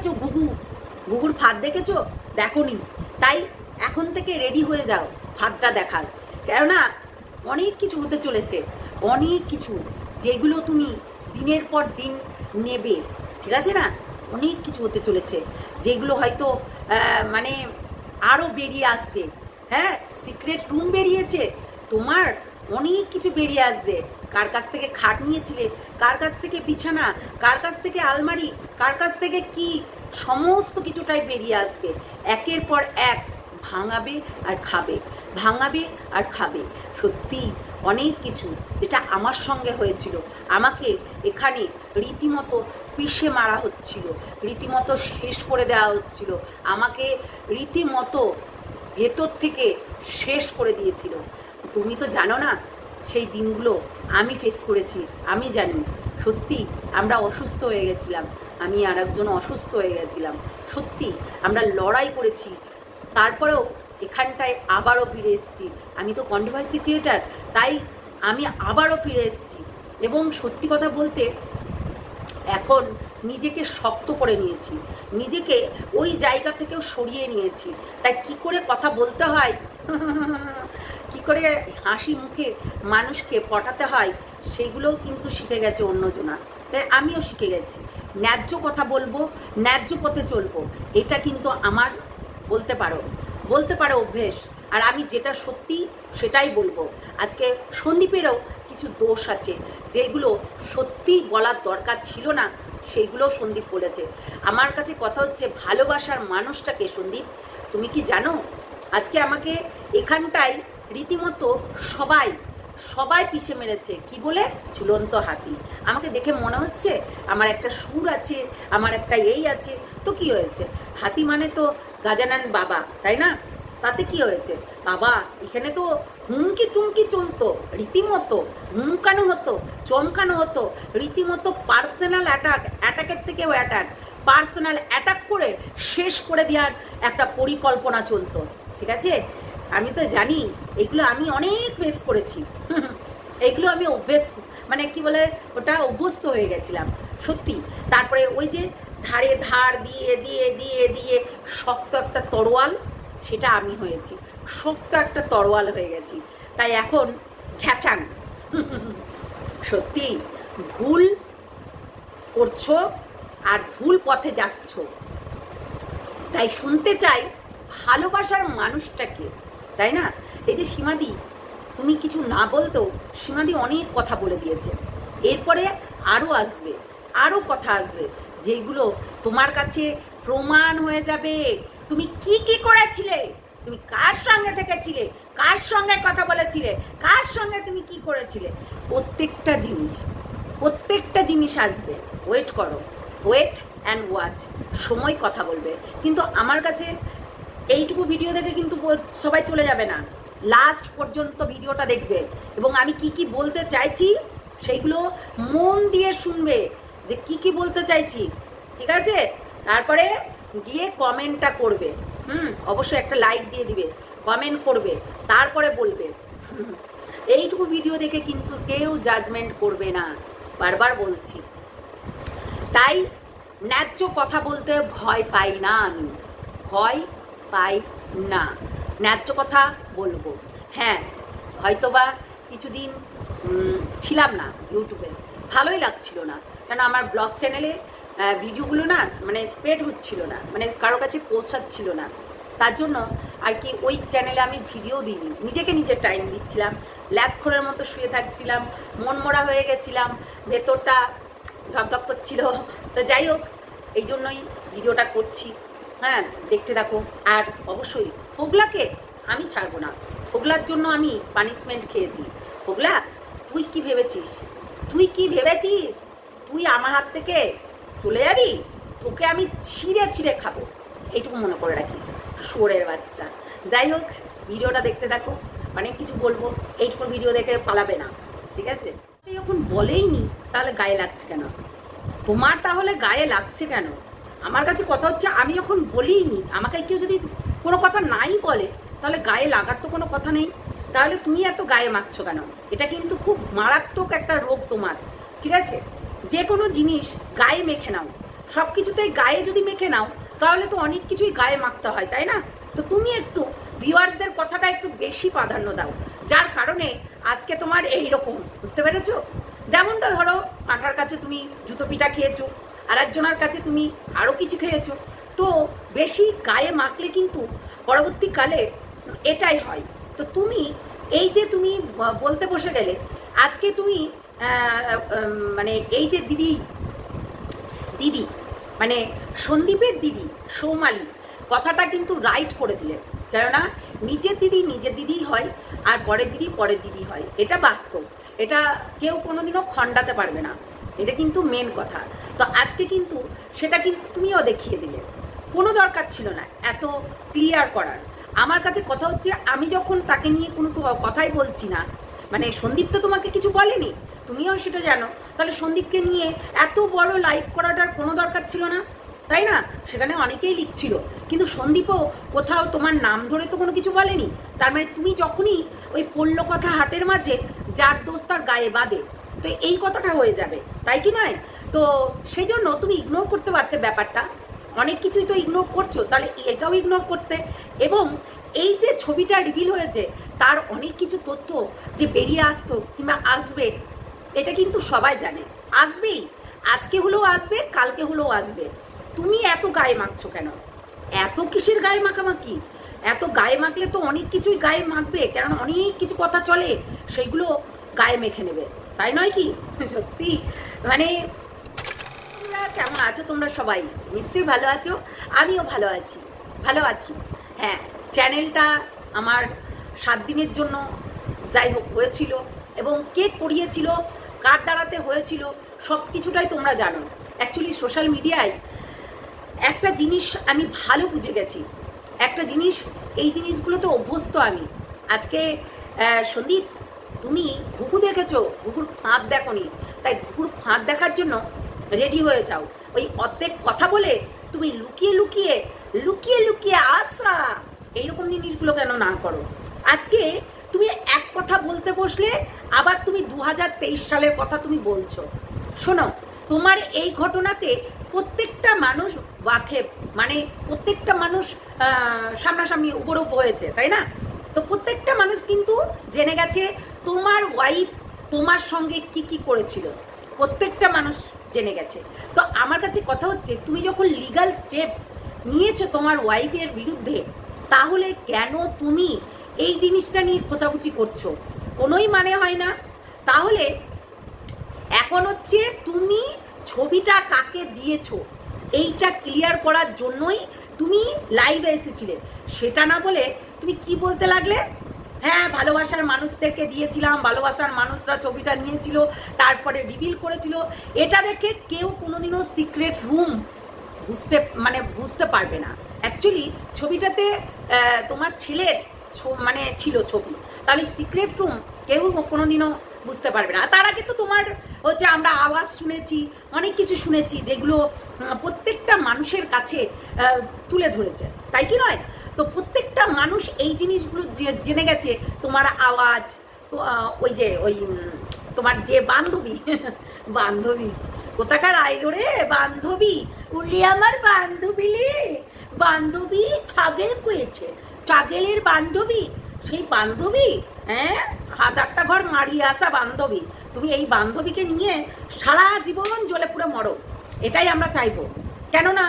দেখেছো ঘুঘুর ফাঁদ দেখেছো? দেখোনি, তাই এখন থেকে রেডি হয়ে যাও ফাঁদটা দেখার। কেননা অনেক কিছু হতে চলেছে, অনেক কিছু যেগুলো তুমি দিনের পর দিন নেবে, ঠিক আছে না? অনেক কিছু হতে চলেছে যেগুলো হয়তো মানে আরও বেরিয়ে আসবে। হ্যাঁ, সিক্রেট রুম বেরিয়েছে, তোমার অনেক কিছু বেরিয়ে আসবে। কার কাছ থেকে খাট নিয়েছিলে, কার কাছ থেকে বিছানা, কার কাছ থেকে আলমারি, কার কাছ থেকে কি, সমস্ত কিছুটাই বেরিয়ে আসবে। একের পর এক ভাঙাবে আর খাবে, ভাঙাবে আর খাবে। সত্যি অনেক কিছু যেটা আমার সঙ্গে হয়েছিল, আমাকে এখানে রীতিমতো পিষে মারা হচ্ছিল, রীতিমতো শেষ করে দেওয়া হচ্ছিল, আমাকে রীতিমতো ভেতর থেকে শেষ করে দিয়েছিল। তুমি তো জানো না সেই দিনগুলো আমি ফেস করেছি, আমি জানি। সত্যি আমরা অসুস্থ হয়ে গেছিলাম, আমি আর একজন অসুস্থ হয়ে গেছিলাম। সত্যি আমরা লড়াই করেছি, তারপরেও এখানটায় আবারও ফিরে এসেছি। আমি তো কন্ট্রোভার্সি ক্রিয়েটার, তাই আমি আবারও ফিরে এসেছি। এবং সত্যি কথা বলতে এখন নিজেকে শক্ত করে নিয়েছি, নিজেকে ওই জায়গা থেকেও সরিয়ে নিয়েছি। তাই কি করে কথা বলতে হয়, কি করে হাসি মুখে মানুষকে পটাতে হয়, সেগুলোও কিন্তু শিখে গেছে অন্যজনা। তাই আমিও শিখে গেছি, ন্যায্য কথা বলবো, ন্যায্য পথে চলবো। এটা কিন্তু আমার বলতে পারো অভ্যেস। আর আমি যেটা সত্যি সেটাই বলবো। আজকে সন্দীপেরও কিছু দোষ আছে, যেগুলো সত্যি বলার দরকার ছিল না, সেইগুলো সন্দীপ বলেছে। আমার কাছে কথা হচ্ছে, ভালোবাসার মানুষটাকে সন্দীপ তুমি কি জানো? আজকে আমাকে এখানটায় রীতিমতো সবাই পিষে মেরেছে। কি বলে? ঝুলন্ত হাতি। আমাকে দেখে মনে হচ্ছে আমার একটা সুর আছে, আমার একটা এই আছে, তো কি হয়েছে? হাতি মানে তো গাজানান বাবা, তাই না? তাতে কি হয়েছে বাবা? এখানে তো হুমকি তুমকি চলতো, রীতিমতো হুমকানো হতো, চমকানো হতো, রীতিমতো পার্সোনাল অ্যাটাকের থেকেও পার্সোনাল অ্যাটাক করে শেষ করে দেওয়ার একটা পরিকল্পনা চলতো, ঠিক আছে? আমি তো জানি এগুলো, আমি অনেক ফেস করেছি। এইগুলো আমি মানে কি বলে ওটা অভ্যস্ত হয়ে গেছিলাম সত্যি। তারপরে ওই যে ধার দিয়ে শক্ত একটা তরোয়াল, সেটা আমি হয়েছি, শক্ত একটা তরোয়াল হয়ে গেছি। তাই এখন ঘ্যাচাং। সত্যি ভুল করছো আর ভুল পথে যাচ্ছ। তাই শুনতে চাই ভালোবাসার মানুষটাকে, তাই না? এই যে সীমাদি, তুমি কিছু না বলতেও সীমাদি অনেক কথা বলে দিয়েছে। এরপরে আরও আসবে, আরও কথা আসবে, যেগুলো তোমার কাছে প্রমাণ হয়ে যাবে তুমি কি করেছিলে, তুমি কার সঙ্গে থেকেছিলে, কার সঙ্গে কথা বলেছিলে, কার সঙ্গে তুমি কি করেছিলে। প্রত্যেকটা জিনিস আসবে। ওয়েট করো, ওয়েট অ্যান্ড ওয়াচ, সময় কথা বলবে। কিন্তু আমার কাছে এইটুকু ভিডিও দেখে কিন্তু সবাই চলে যাবে না, লাস্ট পর্যন্ত ভিডিওটা দেখবে এবং আমি কি বলতে চাইছি সেইগুলো মন দিয়ে শুনবে, যে কি বলতে চাইছি, ঠিক আছে? তারপরে গিয়ে কমেন্টটা করবে, অবশ্যই একটা লাইক দিয়ে দিবে, কমেন্ট করবে, তারপরে বলবে। এইটুকু ভিডিও দেখে কিন্তু কেউ জাজমেন্ট করবে না, বারবার বলছি। তাই ন্যায্য কথা বলতে ভয় পাই না, আমি ভয় পাই না, ন্যায্য কথা বলবো। হ্যাঁ, হয়তোবা কিছুদিন ছিলাম না ইউটিউবে, ভালোই লাগছিল না, কেন আমার ব্লগ চ্যানেলে ভিডিওগুলো না মানে স্প্রেড হচ্ছিল না, মানে কারো কাছে পৌঁছাচ্ছিল না। তার জন্য আর কি ওই চ্যানেলে আমি ভিডিও দিইনি, নিজের টাইম দিচ্ছিলাম, ল্যাপখোরের মতো শুয়ে থাকছিলাম, মনমরা হয়ে গেছিলাম, ভেতরটা ঢকঢক করছিল। তো যাই হোক, এই জন্যই ভিডিওটা করছি। হ্যাঁ, দেখতে থাকো। আর অবশ্যই ফোগলাকে আমি ছাড়বো না, ফোগলার জন্য আমি পানিশমেন্ট খেয়েছি। ফোগলা, তুই কি ভেবেছিস তুই আমার হাত থেকে চলে যাবি? তোকে আমি ছিঁড়ে খাবো, এইটুকু মনে করে রাখিস, শুয়োরের বাচ্চা। যাই হোক, ভিডিওটা দেখতে থাকো, অনেক কিছু বলবো, এইটুকু ভিডিও দেখে পালাবে না, ঠিক আছে? যখন বলেই নি, তাহলে গায়ে লাগছে কেন তোমার? তাহলে গায়ে লাগছে কেন? আমার কাছে কথা হচ্ছে, আমি যখন বলিই নি, আমাকে কেউ যদি কোনো কথা নাই বলে, তাহলে গায়ে লাগার তো কোনো কথা নেই। তাহলে তুমি এত গায়ে মাখছো কেন? এটা কিন্তু খুব মারাত্মক একটা রোগ তোমার, ঠিক আছে? যে কোনো জিনিস গায়ে মেখে নাও, সব কিছুতেই গায়ে যদি মেখে নাও তাহলে তো অনেক কিছুই গায়ে মাখতে হয়, তাই না? তো তুমি একটু ভিউয়ারদের কথাটা একটু বেশি প্রাধান্য দাও, যার কারণে আজকে তোমার এই রকম, বুঝতে পেরেছো? যেমনটা ধরো কাঁটার কাছে তুমি জুতো পিঠা খেয়েছো, আর একজনের কাছে তুমি আরও কিছু খেয়েছো, তো বেশি গায়ে মাখলে কিন্তু পরবর্তীকালে এটাই হয়। তো তুমি এই যে তুমি বলতে বসে গেলে আজকে তুমি মানে এই যে দিদি মানে সন্দীপের দিদি সৌমালি কথাটা কিন্তু রাইট করে দিলে, কেননা নিজের দিদিই হয় আর পরের দিদি হয়, এটা বাস্তব, এটা কেউ কোনোদিনও খণ্ডাতে পারবে না, এটা কিন্তু মেন কথা। তো আজকে কিন্তু সেটা কিন্তু তুমিও দেখিয়ে দিলে, কোনো দরকার ছিল না এত ক্লিয়ার করার। আমার কাছে কথা হচ্ছে, আমি যখন তাকে নিয়ে কোনো কথাই বলছি না, মানে সন্দীপ তো তোমাকে কিছু বলেনি, তুমিও সেটা জানো, তাহলে সন্দীপকে নিয়ে এত বড় লাইভ করাটার কোনো দরকার ছিল না, তাই না? সেখানে অনেকেই লিখছিল, কিন্তু সন্দীপও কোথাও তোমার নাম ধরে তো কোনো কিছু বলেনি। তার মানে তুমি যখনই ওই পড়ল কথা হাটের মাঝে, যার দোষ তার গায়ে বাঁধে, তো এই কথাটা হয়ে যাবে, তাই কি নয়? তো সেই জন্য তুমি ইগনোর করতে পারতে ব্যাপারটা, অনেক কিছুই তো ইগনোর করছো, তাহলে এটাও ইগনোর করতে। এবং এই যে ছবিটা রিভিল হয়েছে তার অনেক কিছু তথ্য যে বেরিয়ে আসতো কিংবা আসবে, এটা কিন্তু সবাই জানে, আসবেই, আজকে হলেও আসবে, কালকে হলেও আসবে। তুমি এত গায়ে মাখছো কেন? এত কিসের গায়ে মাখামাখি? এত গায়ে মাখলে তো অনেক কিছুই গায়ে মাখবে, কেননা অনেক কিছু কথা চলে, সেইগুলো গায়ে মেখে নেবে, তাই নয় কি? সত্যি মানে কেমন আছো তোমরা সবাই? নিশ্চয়ই ভালো আছো, আমিও ভালো আছি। হ্যাঁ, চ্যানেলটা আমার 7 দিনের জন্য যাই হোক হয়েছিল, এবং কে করিয়েছিল, কার দ্বারাতে হয়েছিল, সব কিছুটাই তোমরা জানো। অ্যাকচুয়ালি সোশ্যাল মিডিয়ায় একটা জিনিস আমি ভালো বুঝে গেছি, একটা জিনিস, এই জিনিসগুলোতে অভ্যস্ত আমি। আজকে সন্দীপ তুমি ঘুঘু দেখেছো, ঘুঘুর ফাঁদ দেখোনি, তাই ঘুঘুর ফাঁদ দেখার জন্য রেডি হয়ে যাও। ওই অর্ধেক কথা বলে তুমি লুকিয়ে আসা, এইরকম জিনিসগুলো কেন না করো? আজকে তুমি এক কথা বলতে বসলে আবার তুমি 2023 সালের কথা তুমি বলছো। শোনো, তোমার এই ঘটনাতে প্রত্যেকটা মানুষ ওয়াকেফ, মানে প্রত্যেকটা মানুষ সামনাসামনি উপরোপ হয়েছে, তাই না? তো প্রত্যেকটা মানুষ কিন্তু জেনে গেছে তোমার ওয়াইফ তোমার সঙ্গে কি করেছিল, প্রত্যেকটা মানুষ জেনে গেছে। তো আমার কাছে কথা হচ্ছে, তুমি যখন লিগ্যাল স্টেপ নিয়েছো তোমার ওয়াইফের বিরুদ্ধে, তাহলে কেন তুমি এই জিনিসটা নিয়ে খোঁচাখুচি করছো? কোনোই মানে হয় না। তাহলে এখন হচ্ছে তুমি ছবিটা কাকে দিয়েছো এইটা ক্লিয়ার করার জন্যই তুমি লাইভে এসেছিলে, সেটা না বলে তুমি কি বলতে লাগলে? হ্যাঁ, ভালোবাসার মানুষদেরকে দিয়েছিলাম, ভালোবাসার মানুষরা ছবিটা নিয়েছিল, তারপরে রিভিল করেছিল। এটা দেখে কেউ কোনোদিনও সিক্রেট রুম বুঝতে পারবে না। অ্যাকচুয়ালি ছবিটাতে তোমার ছেলের মানে ছিল ছবি, তাহলে সিক্রেট রুম কেউ কোনোদিনও বুঝতে পারবে না। তার আগে তো তোমার হচ্ছে আমরা আওয়াজ শুনেছি, অনেক কিছু শুনেছি, যেগুলো প্রত্যেকটা মানুষের কাছে তুলে ধরেছে, তাই কি নয়? তো প্রত্যেকটা মানুষ এই জিনিসগুলো জেনে গেছে, তোমার আওয়াজ, ওই তোমার যে বান্ধবী কোথাকার আইলো রে বান্ধবী, উলি আমার বান্ধবী ছাগেল করেছে, ছাগেলের বান্ধবী, সেই বান্ধবী, হ্যাঁ, 1000টা ঘর মারিয়ে আসা বান্ধবী, তুমি এই বান্ধবীকে নিয়ে সারা জীবন জ্বলে পুড়ে মরো, এটাই আমরা চাইবো। কেননা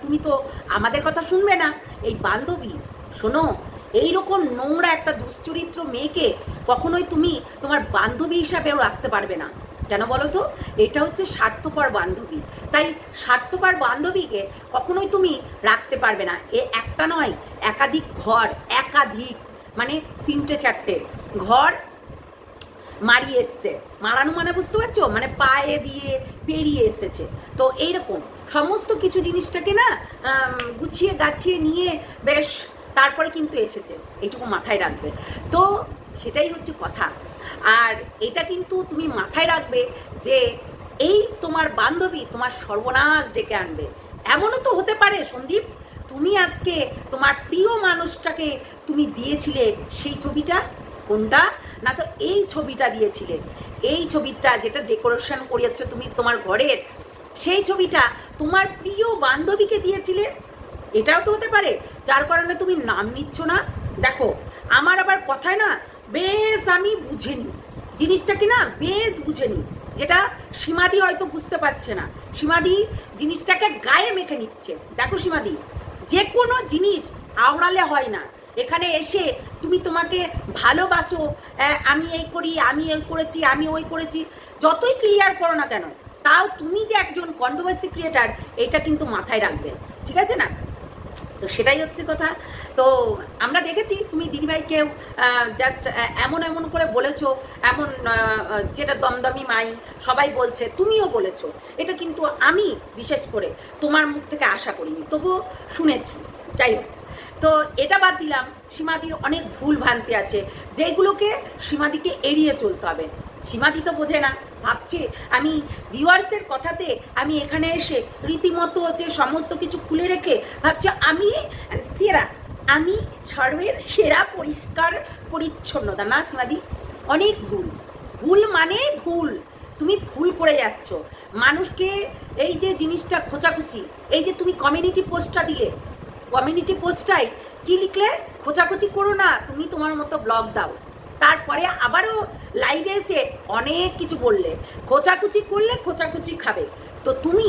তুমি তো আমাদের কথা শুনবে না। এই বান্ধবী, শোনো, এইরকম নোংরা একটা দুশ্চরিত্র মেয়েকে কখনোই তুমি তোমার বান্ধবী হিসাবেও রাখতে পারবে না। কেন বলো তো? এটা হচ্ছে স্বার্থপর বান্ধবী, তাই স্বার্থপর বান্ধবীকে কখনোই তুমি রাখতে পারবে না। একটা নয়, একাধিক ঘর, মানে 3-4টে ঘর মারিয়ে এসছে। মারানো মানে বুঝতে পারছো, মানে পায়ে দিয়ে পেরিয়ে এসেছে। তো এইরকম সমস্ত কিছু জিনিসটাকে না গুছিয়ে গাছিয়ে নিয়ে বেশ তারপরে কিন্তু এসেছে, এইটুকু মাথায় রাখবে। তো সেটাই হচ্ছে কথা। আর এটা কিন্তু তুমি মাথায় রাখবে যে এই তোমার বান্ধবী তোমার সর্বনাশ ডেকে আনবে। এমনও তো হতে পারে সন্দীপ, তুমি আজকে তোমার প্রিয় মানুষটাকে তুমি দিয়েছিলে সেই ছবিটা, কোনটা না, তো এই ছবিটা দিয়েছিলে, এই ছবিটা যেটা ডেকোরেশন করিয়েছো তুমি তোমার ঘরের, সেই ছবিটা তোমার প্রিয় বান্ধবীকে দিয়েছিলে, এটাও তো হতে পারে যার কারণে তুমি নাম নিচ্ছ না। দেখো আমার আবার কথায় না বেশ আমি বুঝে নিই জিনিসটাকে, না বেশ বুঝে নিই, যেটা সীমাদি হয়তো বুঝতে পারছে না। সীমাদি জিনিসটাকে গায়ে মেখে নিচ্ছে। দেখো সীমাদি, যে কোনো জিনিস আওড়ালে হয় না। এখানে এসে তুমি তোমাকে ভালোবাসো, আমি এই করি, আমি এই করেছি, আমি ওই করেছি, যতই ক্লিয়ার করো না কেন, তাও তুমি যে একজন কন্ট্রোভার্সি ক্রিয়েটার এটা কিন্তু মাথায় রাখবে, ঠিক আছে না? তো সেটাই হচ্ছে কথা। তো আমরা দেখেছি তুমি দিদিভাইকেও জাস্ট এমন এমন করে বলেছো, এমন যেটা দমদমি মাই সবাই বলছে, তুমিও বলেছো, এটা কিন্তু আমি বিশেষ করে তোমার মুখ থেকে আশা করিনি, তবুও শুনেছি। যাই হোক, তো এটা বাদ দিলাম। সীমাদির অনেক ভুল ভ্রান্তি আছে যেগুলোকে সীমাদিকে এড়িয়ে চলতে হবে। সীমাদি তো বোঝে না, ভাবছে আমি ভিউয়ার্সদের কথাতে আমি এখানে এসে রীতিমতো যে সমস্ত কিছু খুলে রেখে ভাবছে আমি সেরা, আমি সর্বের সেরা পরিষ্কার পরিচ্ছন্নতা। না সীমাদি, অনেক ভুল। ভুল মানে ভুল, তুমি ভুল করে যাচ্ছ মানুষকে। এই যে জিনিসটা খোঁচাখুচি, এই যে তুমি কমিউনিটি পোস্টটা দিলে, কমিউনিটি পোস্টটাই কি লিখলে, খোঁচাখুচি করো না, তুমি তোমার মতো ব্লগ দাও। তারপরে আবারও লাইভে এসে অনেক কিছু বললে, খোঁচাকুচি করলে খোঁচাকুচি খাবে। তো তুমি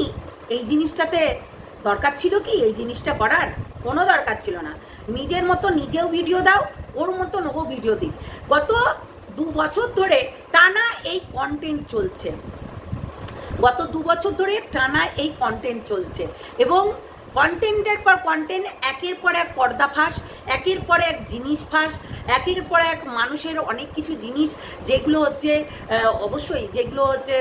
এই জিনিসটাতে দরকার ছিল কি এই জিনিসটা করার? কোনো দরকার ছিল না। নিজের মতো নিজেও ভিডিও দাও, ওর মতো ও ভিডিও দিই। গত 2 বছর ধরে টানা এই কন্টেন্ট চলছে, গত 2 বছর ধরে টানা এই কন্টেন্ট চলছে, এবং কন্টেন্টের পর কন্টেন্ট, একের পর এক পর্দাফাঁস, একের পর এক জিনিস ফাঁস, একের পর এক মানুষের অনেক কিছু জিনিস যেগুলো হচ্ছে অবশ্যই যেগুলো হচ্ছে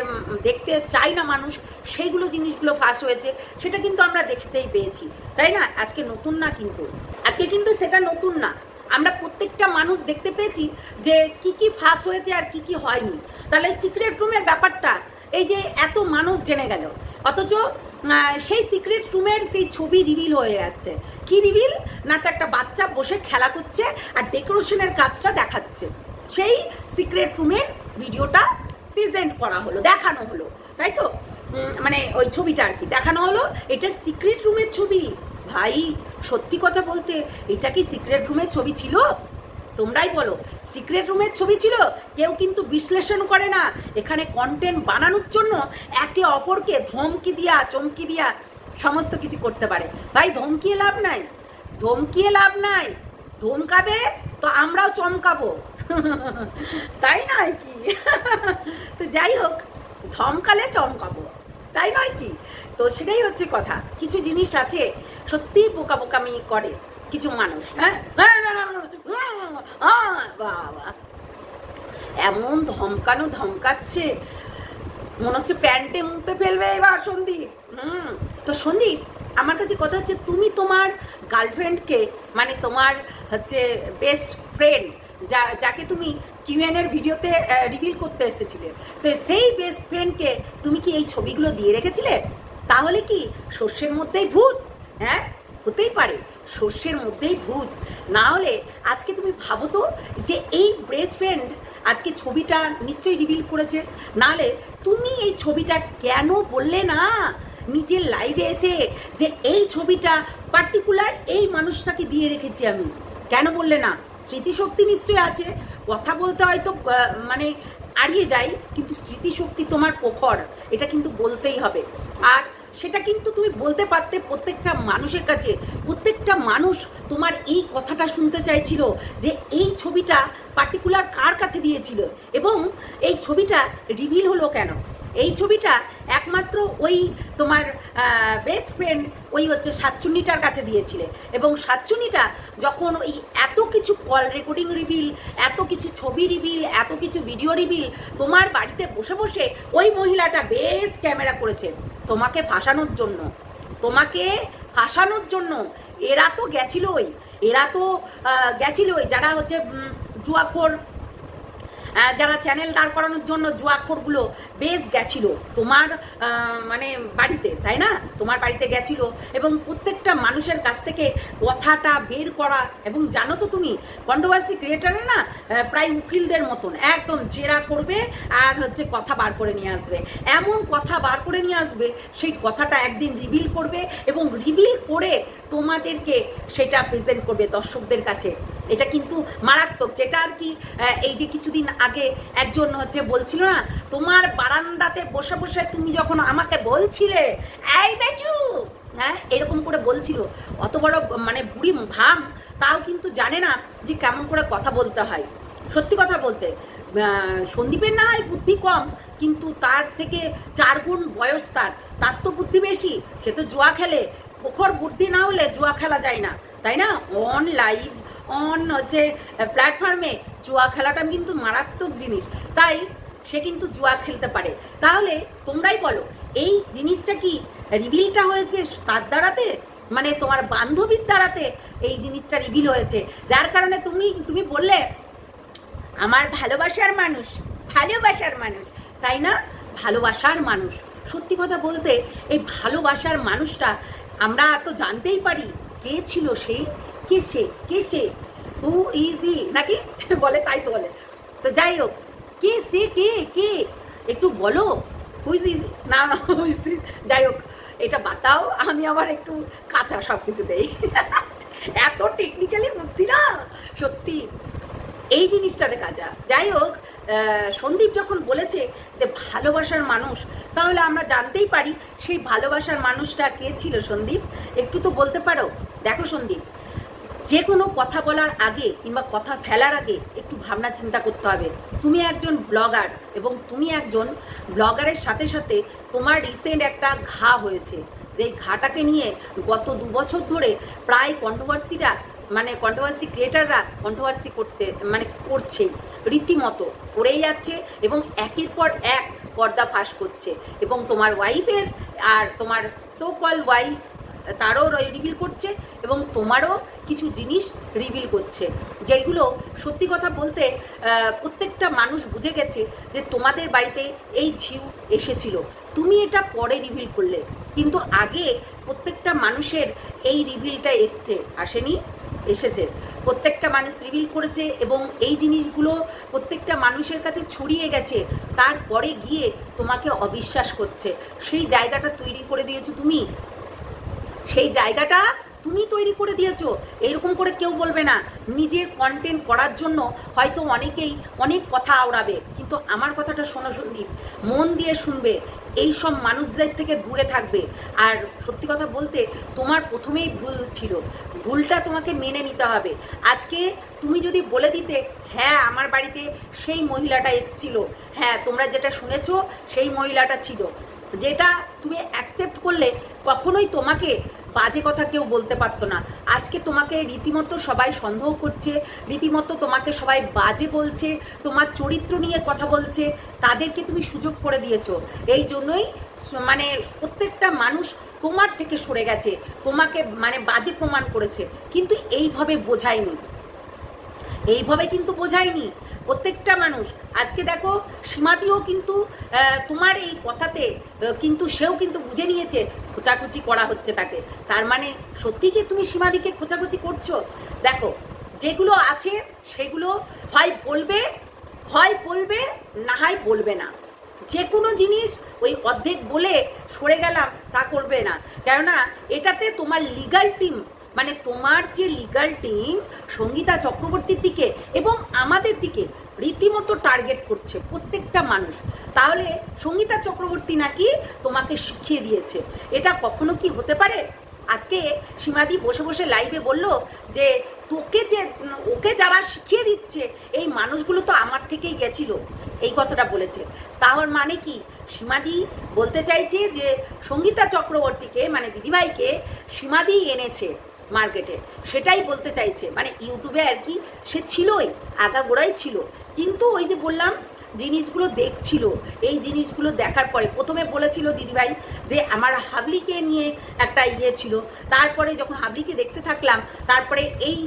দেখতে চায় না মানুষ, সেইগুলো জিনিসগুলো ফাঁস হয়েছে। সেটা কিন্তু আমরা দেখতেই পেয়েছি, তাই না? আজকে নতুন না, কিন্তু আজকে কিন্তু সেটা নতুন না। আমরা প্রত্যেকটা মানুষ দেখতে পেয়েছি যে কি কি ফাঁস হয়েছে আর কি কি হয়নি। তাহলে সিক্রেট রুমের ব্যাপারটা এই যে এত মানুষ জেনে গেল, অথচ সেই সিক্রেট রুমের সেই ছবি রিভিল হয়ে যাচ্ছে। কি রিভিল? না, তো একটা বাচ্চা বসে খেলা করছে আর ডেকোরেশনের কাজটা দেখাচ্ছে। সেই সিক্রেট রুমের ভিডিওটা প্রেজেন্ট করা হলো, দেখানো হলো, তাই তো? মানে ওই ছবিটা আর কি দেখানো হলো, এটা সিক্রেট রুমের ছবি। ভাই সত্যি কথা বলতে, এটা কি সিক্রেট রুমের ছবি ছিল? তোমরাই বলো, সিক্রেট রুমের ছবি ছিল? কেউ কিন্তু বিশ্লেষণ করে না। এখানে কন্টেন্ট বানানোর জন্য একে অপরকে ধমকি দিয়া চমকি দিয়া সমস্ত কিছু করতে পারে। ভাই ধমকিয়ে লাভ নাই, ধমকিয়ে লাভ নাই। ধমকাবে তো আমরাও চমকাবো, তাই নয় কি? তো যাই হোক, ধমকালে চমকাবো, তাই নয় কি? তো সেটাই হচ্ছে কথা। কিছু জিনিস আছে সত্যিই বোকা বোকামি করে কিছু মানুষ। হ্যাঁ, বাবা এমন ধমকানো ধমকাচ্ছে, মনে হচ্ছে প্যান্টে মুতে ফেলবে এবার সন্দীপ। তো সন্দীপ, আমার কাছে কথা হচ্ছে, তুমি তোমার গার্লফ্রেন্ডকে, মানে তোমার হচ্ছে বেস্ট ফ্রেন্ড, যাকে তুমি কিউএনের ভিডিওতে রিভিল করতে এসেছিলে, তো সেই বেস্ট ফ্রেন্ডকে তুমি কি এই ছবিগুলো দিয়ে রেখেছিলে? তাহলে কি সর্ষের মধ্যেই ভূত? হ্যাঁ, হতেই পারে সর্ষের মধ্যেই ভূত। না হলে আজকে তুমি ভাবো তো, যে এই বেস্ট ফ্রেন্ড আজকে ছবিটা নিশ্চয়ই রিভিল করেছে। নাহলে তুমি এই ছবিটা কেন বললে না নিজের লাইভে এসে, যে এই ছবিটা পার্টিকুলার এই মানুষটাকে দিয়ে রেখেছি আমি? কেন বললে না? স্মৃতিশক্তি নিশ্চয়ই আছে, কথা বলতে হয়তো মানে হারিয়ে যাই, কিন্তু স্মৃতিশক্তি তোমার প্রখর, এটা কিন্তু বলতেই হবে। আর সেটা কিন্তু তুমি বলতে পারতে প্রত্যেকটা মানুষের কাছে। প্রত্যেকটা মানুষ তোমার এই কথাটা শুনতে চাইছিল, যে এই ছবিটা পার্টিকুলার কার কাছে দিয়েছিল এবং এই ছবিটা রিভিল হলো কেন। এই ছবিটা একমাত্র ওই তোমার বেস্ট ফ্রেন্ড ওই হচ্ছে সাতচুন্নিটার কাছে দিয়েছিলে, এবং সাতচুন্নিটা যখন ওই এত কিছু কল রেকর্ডিং রিভিল, এত কিছু ছবি রিভিল, এত কিছু ভিডিও রিভিল তোমার বাড়িতে বসে বসে ওই মহিলাটা বেশ ক্যামেরা করেছে তোমাকে ফাঁসানোর জন্য, তোমাকে ফাঁসানোর জন্য। এরা তো গেছিলই, এরা তো গেছিলই, যারা হচ্ছে জুয়াখোর যারা চ্যানেল দাঁড় করানোর জন্য জুয়াখোরগুলো বেশ গেছিল তোমার মানে বাড়িতে, তাই না? তোমার বাড়িতে গেছিল এবং প্রত্যেকটা মানুষের কাছ থেকে কথাটা বের করা। এবং জানো তো তুমি কন্ট্রোভার্সি ক্রিয়েটাররা না প্রায় উকিলদের মতন একদম জেরা করবে আর হচ্ছে কথা বার করে নিয়ে আসবে, এমন কথা বার করে নিয়ে আসবে সেই কথাটা একদিন রিভিল করবে এবং রিভিল করে তোমাদেরকে সেটা প্রেজেন্ট করবে দর্শকদের কাছে। এটা কিন্তু মারাত্মক। যেটা আর কি এই যে কিছুদিন আগে একজন হচ্ছে বলছিল না, তোমার বারান্দাতে বসে বসে তুমি যখন আমাকে বলছিলে এই বেচু, হ্যাঁ এরকম করে বলছিল, অত বড় মানে বুড়ি ভাম, তাও কিন্তু জানে না যে কেমন করে কথা বলতে হয়। সত্যি কথা বলতে সন্দীপের না হয় বুদ্ধি কম, কিন্তু তার থেকে 4 গুণ বয়স, তার তো বুদ্ধি বেশি। সে তো জুয়া খেলে, ওখর বুদ্ধি না হলে জুয়া খেলা যায় না, তাই না? অন লাইভ অন হচ্ছে প্ল্যাটফর্মে জুয়া খেলাটা কিন্তু মারাত্মক জিনিস, তাই সে কিন্তু জুয়া খেলতে পারে। তাহলে তোমরাই বলো এই জিনিসটা কি রিভিলটা হয়েছে তার দ্বারাতে, মানে তোমার বান্ধবীর দ্বারাতে এই জিনিসটা রিভিল হয়েছে, যার কারণে তুমি বললে আমার ভালোবাসার মানুষ, ভালোবাসার মানুষ, তাই না? ভালোবাসার মানুষ। সত্যি কথা বলতে এই ভালোবাসার মানুষটা আমরা তো জানতেই পারি কে ছিল সে, কে সে হু ইজি নাকি বলে, তাই তো বলে। তো যাই হোক, কে সে, কে একটু বলো হুইজ ইজ না হুইজ, যাই হোক এটা বাতাও, আমি আবার একটু কাঁচা সব কিছু দেই এত টেকনিক্যালি বুদ্ধি না সত্যি এই জিনিসটাতে কাজা। যাই হোক, সন্দীপ যখন বলেছে যে ভালোবাসার মানুষ, তাহলে আমরা জানতেই পারি সেই ভালোবাসার মানুষটা কে ছিল। সন্দীপ একটু তো বলতে পারো। দেখো সন্দীপ, যে কোনো কথা বলার আগে কিংবা কথা ফেলার আগে একটু ভাবনা চিন্তা করতে হবে। তুমি একজন ব্লগার এবং তুমি একজন ব্লগারের সাথে সাথে তোমার রিসেন্ট একটা ঘা হয়েছে, যেই ঘাটাকে নিয়ে গত 2 বছর ধরে প্রায় কন্ট্রোভার্সি ক্রিয়েটাররা কন্ট্রোভার্সি করছে, রীতিমতো করেই যাচ্ছে এবং একের পর এক পর্দা ফাঁস করছে। এবং তোমার ওয়াইফের আর তোমার সো কল ওয়াইফ তারও রিভিল করছে এবং তোমারও কিছু জিনিস রিভিল করছে, যেগুলো সত্যি কথা বলতে প্রত্যেকটা মানুষ বুঝে গেছে যে তোমাদের বাড়িতে এই ঝিউ এসেছিল। তুমি এটা পরে রিভিল করলে, কিন্তু আগে প্রত্যেকটা মানুষের এই রিভিলটা আসেনি, এসেছে। প্রত্যেকটা মানুষ রিভিল করেছে এবং এই জিনিসগুলো প্রত্যেকটা মানুষের কাছে ছড়িয়ে গেছে, তারপরে গিয়ে তোমাকে অবিশ্বাস করছে। সেই জায়গাটা তৈরি করে দিয়েছো তুমি, সেই জায়গাটা তুমি তৈরি করে দিয়েছো। এরকম করে কেউ বলবে না। নিজের কন্টেন্ট করার জন্য হয়তো অনেকেই অনেক কথা আওড়াবে, কিন্তু আমার কথাটা শোনো সন্দীপ, মন দিয়ে শুনবে, এই সব মানুষদের থেকে দূরে থাকবে। আর সত্যি কথা বলতে তোমার প্রথমেই ভুল ছিল, ভুলটা তোমাকে মেনে নিতে হবে। আজকে তুমি যদি বলে দিতে হ্যাঁ আমার বাড়িতে সেই মহিলাটা এসেছিল, হ্যাঁ তোমরা যেটা শুনেছো সেই মহিলাটা ছিল, যেটা তুমি অ্যাকসেপ্ট করলে, কখনোই তোমাকে বাজে কথা কেউ বলতে পারতো না। আজকে তোমাকে রীতিমতো সবাই সন্দেহ করছে, রীতিমতো তোমাকে সবাই বাজে বলছে, তোমার চরিত্র নিয়ে কথা বলছে, তাদেরকে তুমি সুযোগ করে দিয়েছো। এই জন্যই মানে প্রত্যেকটা মানুষ তোমার থেকে সরে গেছে, তোমাকে মানে বাজে প্রমাণ করেছে, কিন্তু এইভাবে বোঝায়নি, এইভাবে কিন্তু বোঝায়নি প্রত্যেকটা মানুষ। আজকে দেখো সীমাদিও কিন্তু তোমার এই কথাতে কিন্তু সেও কিন্তু বুঝে নিয়েছে খোঁচাখুচি করা হচ্ছে তাকে। তার মানে সত্যি কি তুমি সীমাদিকে খোঁচাখুচি করছো? দেখো যেগুলো আছে সেগুলো হয় বলবে না হয় বলবে না। যে কোনো জিনিস ওই অর্ধেক বলে সরে গেলাম তা করবে না, কেননা এটাতে তোমার লিগ্যাল টিম, মানে তোমার যে লিগ্যাল টিম সঙ্গীতা চক্রবর্তীর দিকে এবং আমাদের দিকে রীতিমতো টার্গেট করছে প্রত্যেকটা মানুষ। তাহলে সঙ্গীতা চক্রবর্তী নাকি তোমাকে শিখিয়ে দিয়েছে, এটা কখনো কি হতে পারে? আজকে সীমাদি বসে বসে লাইভে বলল যে ওকে যারা শিখিয়ে দিচ্ছে এই মানুষগুলো তো আমার থেকেই গেছিল, এই কথাটা বলেছে। তাহলে মানে কি সীমাদি বলতে চাইছে যে সঙ্গীতা চক্রবর্তীকে মানে দিদিভাইকে সীমাদি এনেছে মার্কেটে, সেটাই বলতে চাইছে। মানে ইউটিউবে আর কি সে ছিলই, আগাগোড়াই ছিল, কিন্তু ওই যে বললাম জিনিসগুলো দেখছিল, এই জিনিসগুলো দেখার পরে প্রথমে বলেছিল দিদিভাই যে আমার হাবলিকে নিয়ে একটা ছিল, তারপরে যখন হাবলিকে দেখতে থাকলাম তারপরে এই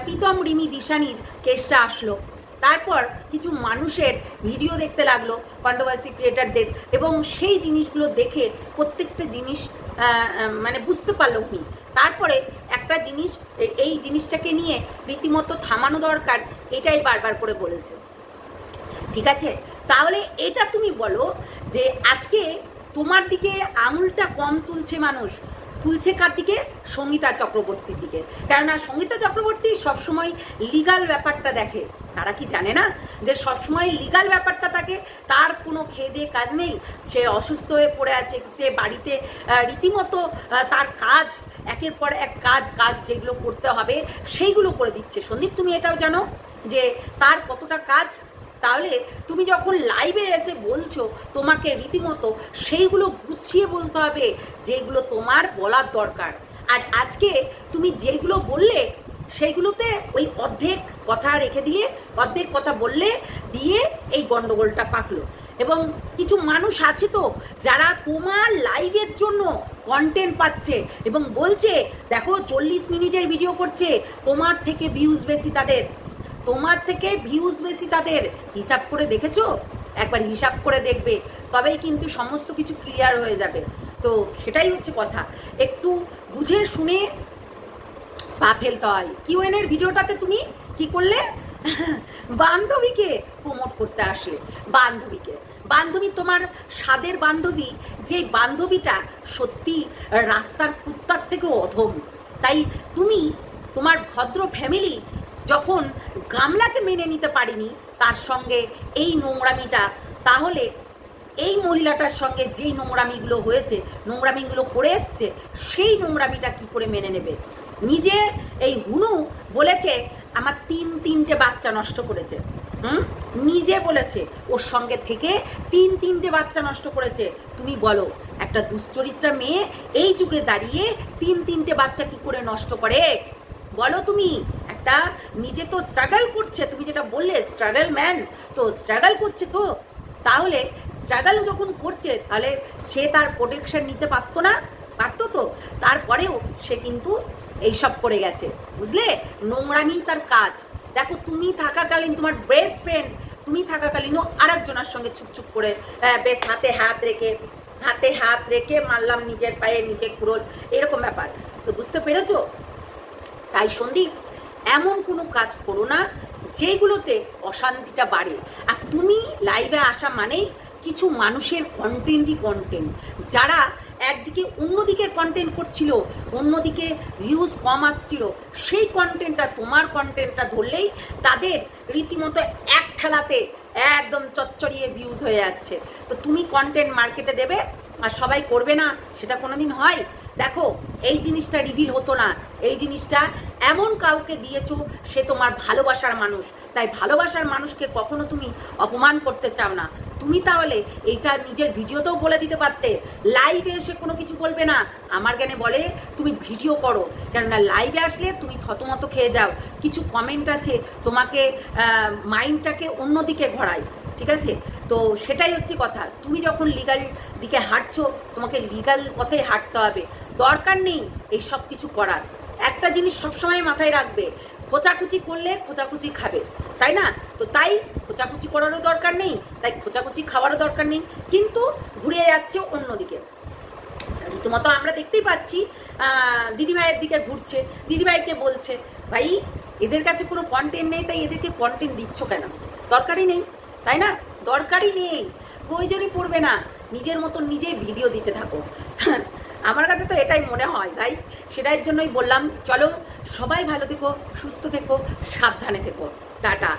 প্রীতম রিমি দিশানির কেসটা আসলো, তারপর কিছু মানুষের ভিডিও দেখতে লাগলো কন্ট্রোভার্সি ক্রিয়েটারদের, এবং সেই জিনিসগুলো দেখে প্রত্যেকটা জিনিস মানে বুঝতে পারলো উনি। তারপরে একটা জিনিস, এই জিনিসটাকে নিয়ে রীতিমতো থামানো দরকার, এটাই বারবার করে বলেছে। ঠিক আছে, তাহলে এটা তুমি বলো যে আজকে তোমার দিকে আঙুলটা কম তুলছে মানুষ, তুলছে কার দিকে? সঙ্গীতা চক্রবর্তীর দিকে। কেননা সঙ্গীতা চক্রবর্তী সবসময় লিগাল ব্যাপারটা দেখে। তারা কি জানে না যে সবসময় লিগাল ব্যাপারটা থাকে? তার কোনো খেয়ে দিয়ে কাজ নেই, সে অসুস্থ হয়ে পড়ে আছে, সে বাড়িতে রীতিমতো তার কাজ, একের পর এক কাজ যেগুলো করতে হবে সেইগুলো করে দিচ্ছে। সন্দীপ তুমি এটাও জানো যে তার কতটা কাজ। তাহলে তুমি যখন লাইভে এসে বলছো, তোমাকে রীতিমতো সেইগুলো গুছিয়ে বলতে হবে যেগুলো তোমার বলার দরকার। আর আজকে তুমি যেগুলো বললে সেইগুলোতে ওই অর্ধেক কথা রেখে দিয়ে অর্ধেক কথা বললে দিয়ে এই গন্ডগোলটা পাকলো। এবং কিছু মানুষ আছে তো যারা তোমার লাইভের জন্য কন্টেন্ট পাচ্ছে এবং বলছে দেখো 40 মিনিটের ভিডিও করছে, তোমার থেকে ভিউজ বেশি তাদের, তোমার থেকে ভিউজ বেশি তাদের। হিসাব করে দেখেছো? একবার হিসাব করে দেখবে, তবেই কিন্তু সমস্ত কিছু ক্লিয়ার হয়ে যাবে। তো সেটাই হচ্ছে কথা, একটু বুঝে শুনে পা ফেলতে হয়। কিউএনের ভিডিওটাতে তুমি কি করলে? বান্ধবীকে প্রমোট করতে আসলে, বান্ধবী তোমার স্বাদের বান্ধবী, যে বান্ধবীটা সত্যি রাস্তার কুত্তার থেকেও অধম। তাই তুমি তোমার ভদ্র ফ্যামিলি যখন গামলাকে মেনে নিতে পারিনি তার সঙ্গে এই নোংরামিটা, তাহলে এই মহিলাটার সঙ্গে যেই নোংরামিগুলো হয়েছে, নোংরামিগুলো করে এসছে, সেই নোংরামিটা কি করে মেনে নেবে? নিজে এই হুনু বলেছে আমার তিনটে বাচ্চা নষ্ট করেছে, নিজে বলেছে ওর সঙ্গে থেকে তিনটে বাচ্চা নষ্ট করেছে। তুমি বলো একটা দুশ্চরিত্রা মেয়ে এই যুগে দাঁড়িয়ে তিনটে বাচ্চা কি করে নষ্ট করে? বলো তুমি। একটা নিজে তো স্ট্রাগল করছে, তুমি যেটা বললে স্ট্রাগল ম্যান, তো স্ট্রাগল করছে, তো তাহলে স্ট্রাগল যখন করছে তাহলে সে তার প্রোটেকশন নিতে পারতো না? পারতো তো। তারপরেও সে কিন্তু এইসব করে গেছে, বুঝলে? নোংরামি তার কাজ। দেখো তুমি থাকাকালীন, তোমার বেস্ট ফ্রেন্ড তুমি থাকাকালীনও আরেকজনের সঙ্গে চুপচুপ করে বেশ হাতে হাত রেখে মারলাম নিজের পায়ে নিজে খুরোল, এরকম ব্যাপার। তো বুঝতে পেরেছো? তাই সন্দীপ এমন কোনো কাজ করো না যেগুলোতে অশান্তিটা বাড়ে। আর তুমি লাইভে আসা মানেই কিছু মানুষের কন্টেন্টই কন্টেন্ট, যারা একদিকে অন্যদিকে কন্টেন্ট করছিল, অন্যদিকে ভিউজ কম আসছিল, সেই কন্টেন্টটা তোমার কন্টেন্টটা ধরলেই তাদের রীতিমতো এক ঠেলাতে একদম চচ্চড়িয়ে ভিউজ হয়ে যাচ্ছে। তো তুমি কন্টেন্ট মার্কেটে দেবে আর সবাই করবে না, সেটা কোনোদিন হয়? দেখো এই জিনিসটা রিভিল হতো না, এই জিনিসটা এমন কাউকে দিয়েছো সে তোমার ভালোবাসার মানুষ। তাই ভালোবাসার মানুষকে কখনো তুমি অপমান করতে চাও না। তুমি তাহলে এইটা নিজের ভিডিওতেও বলে দিতে পারতে, লাইভে এসে কোনো কিছু বলবে না। আমার জ্ঞানে বলে তুমি ভিডিও করো, কেননা লাইভে আসলে তুমি থতমত খেয়ে যাও। কিছু কমেন্ট আছে তোমাকে মাইন্ডটাকে অন্যদিকে ঘোরায়, ঠিক আছে? তো সেটাই হচ্ছে কথা। তুমি যখন লিগাল দিকে হাঁটছো, তোমাকে লিগাল পথে হাঁটতে হবে। দরকার নেই এই সব কিছু করার। একটা জিনিস সবসময় মাথায় রাখবে, খোঁচাকুচি করলে খোঁচাকুচি খাবে, তাই না? তো তাই খোঁচাকুচি করারও দরকার নেই, তাই খোঁচাকুচি খাওয়ারও দরকার নেই, কিন্তু ঘুরে যাচ্ছে অন্যদিকে। রীতিমতো আমরা দেখতেই পাচ্ছি দিদিভাইয়ের দিকে ঘুরছে, দিদিভাইকে বলছে ভাই এদের কাছে কোনো কন্টেন্ট নেই, তাই এদেরকে কন্টেন্ট দিচ্ছ কেন? দরকারই নেই, তাই না? দরকারই নেই, প্রয়োজনই পড়বে না, নিজের মতন নিজেই ভিডিও দিতে থাকো। আমার কাছে তো এটাই মনে হয় ভাই, সেটার জন্যই বললাম চলো সবাই ভালো থেকো, সুস্থ থেকো, সাবধানে থেকো, টাটা।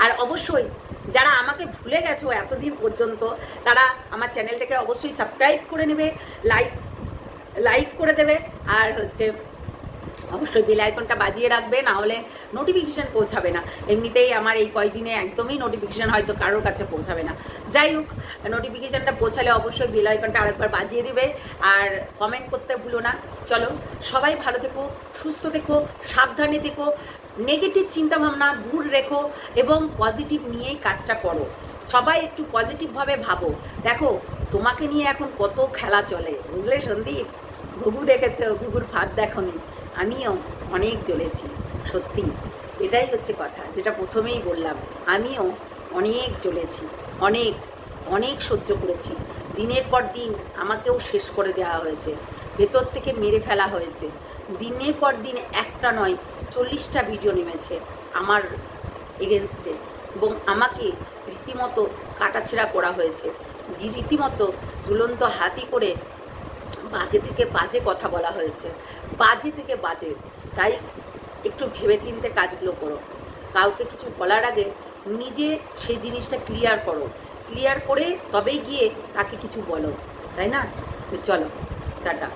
আর অবশ্যই যারা আমাকে ভুলে গেছো এতদিন পর্যন্ত, তারা আমার চ্যানেলটাকে অবশ্যই সাবস্ক্রাইব করে নেবে, লাইক করে দেবে, আর হচ্ছে অবশ্যই বেল আইকনটা বাজিয়ে রাখবে, না হলে নোটিফিকেশান পৌঁছাবে না। এমনিতেই আমার এই কয়দিনে একদমই নোটিফিকেশান হয়তো কারোর কাছে পৌঁছাবে না। যাই হোক, নোটিফিকেশানটা পৌঁছালে অবশ্যই বেল আইকনটা আরেকবার বাজিয়ে দেবে, আর কমেন্ট করতে ভুলো না। চলো সবাই ভালো থেকো, সুস্থ থেকো, সাবধানে থেকো, নেগেটিভ চিন্তাভাবনা দূর রেখো এবং পজিটিভ নিয়েই কাজটা করো। সবাই একটু পজিটিভভাবে ভাবো। দেখো তোমাকে নিয়ে এখন কত খেলা চলে, বুঝলে সন্দীপ? ঘুঘু দেখেছো, ঘুঘুর ফাঁদ দেখোনি, আমিও অনেক জ্বলেছি সত্যি। এটাই হচ্ছে কথা, যেটা প্রথমেই বললাম। আমিও অনেক চলেছি, অনেক অনেক সহ্য করেছি। দিনের পর দিন আমাকেও শেষ করে দেওয়া হয়েছে, ভেতর থেকে মেরে ফেলা হয়েছে। দিনের পর দিন একটা নয় 40টা ভিডিও নেমেছে আমার এগেনস্টে, এবং আমাকে রীতিমতো কাটাছেঁড়া করা হয়েছে, যে রীতিমতো ঝুলন্ত হাতি করে বাজে থেকে বাজে কথা বলা হয়েছে, বাজে থেকে বাজে। তাই একটু ভেবেচিন্তে কাজগুলো করো। কাউকে কিছু বলার আগে নিজে সেই জিনিসটা ক্লিয়ার করো, ক্লিয়ার করে তবেই গিয়ে তাকে কিছু বলো, তাই না? তো চলো, টাটা।